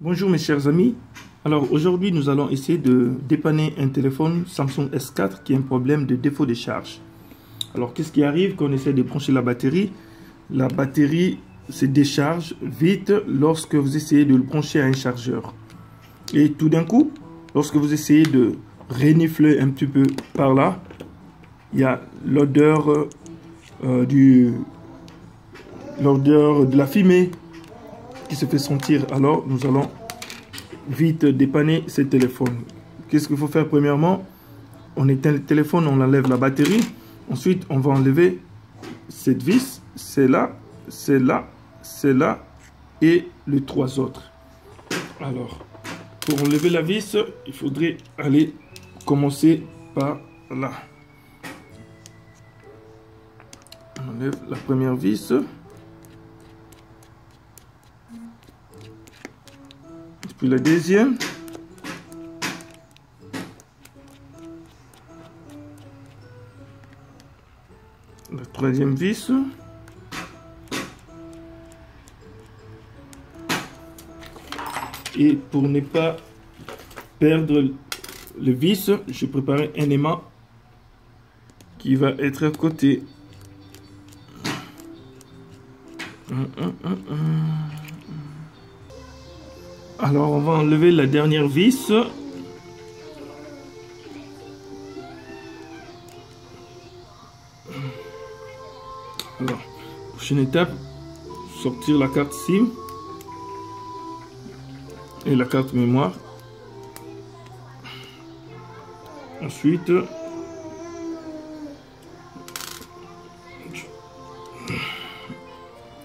Bonjour mes chers amis, alors aujourd'hui nous allons essayer de dépanner un téléphone Samsung S4 qui a un problème de défaut de charge. Alors qu'est-ce qui arrive quand on essaie de brancher la batterie? La batterie se décharge vite lorsque vous essayez de le brancher à un chargeur. Et tout d'un coup, lorsque vous essayez de renifler un petit peu par là, il y a l'odeur de la fumée qui se fait sentir. Alors nous allons vite dépanner ce téléphone. Qu'est-ce qu'il faut faire? Premièrement, on éteint le téléphone, on enlève la batterie. Ensuite, on va enlever cette vis, celle-là, celle-là, celle-là et les trois autres. Alors, pour enlever la vis, il faudrait aller commencer par là. On enlève la première vis. Puis la deuxième. La troisième vis. Et pour ne pas perdre le vis, je prépare un aimant qui va être à côté. Alors on va enlever la dernière vis. Alors, prochaine étape, sortir la carte SIM et la carte mémoire. Ensuite,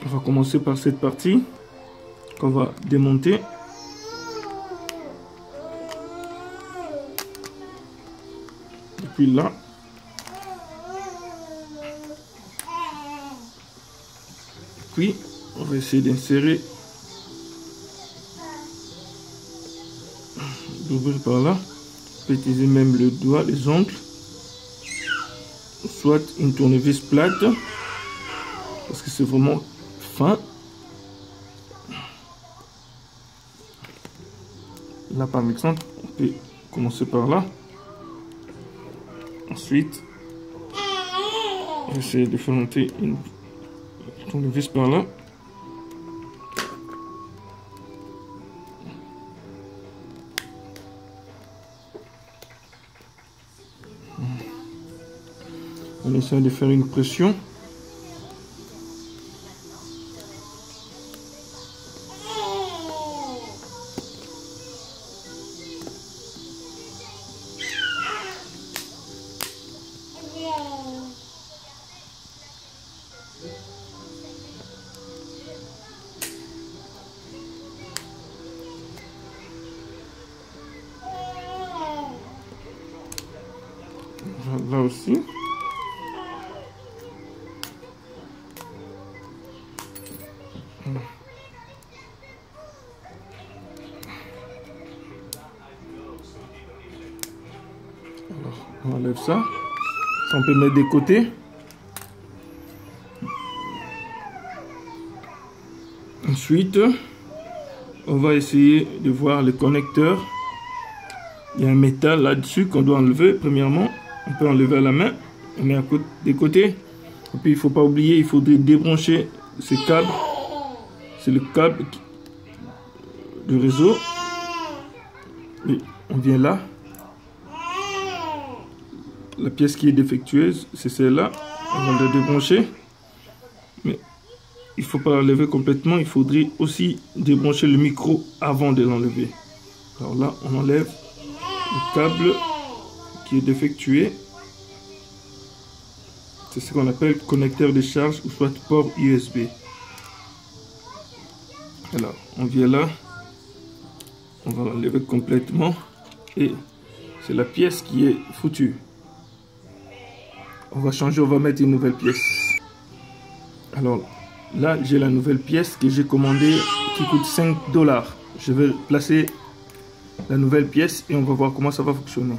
on va commencer par cette partie qu'on va démonter. Puis là, puis on va essayer d'insérer, d'ouvrir par là. On peut utiliser même le doigt, les ongles, soit une tournevis plate parce que c'est vraiment fin. Là par exemple, on peut commencer par là. Ensuite, on va essayer de faire monter une tournevis par là. On essaie de faire une pression. Là aussi. Alors, on enlève ça. Ça, on peut mettre des côtés. Ensuite, on va essayer de voir le connecteur. Il y a un métal là-dessus qu'on doit enlever. Premièrement, on peut enlever à la main. On met des côtés. Et puis, il ne faut pas oublier, il faudrait débrancher ce câble. C'est le câble de réseau. Et on vient là. La pièce qui est défectueuse, c'est celle-là. On va la débrancher. Mais il ne faut pas l'enlever complètement. Il faudrait aussi débrancher le micro avant de l'enlever. Alors là, on enlève le câble qui est défectué. C'est ce qu'on appelle connecteur de charge ou soit port USB. Alors, on vient là. On va l'enlever complètement. Et c'est la pièce qui est foutue. On va changer, on va mettre une nouvelle pièce. Alors, là, j'ai la nouvelle pièce que j'ai commandée qui coûte 5 $. Je vais placer la nouvelle pièce et on va voir comment ça va fonctionner.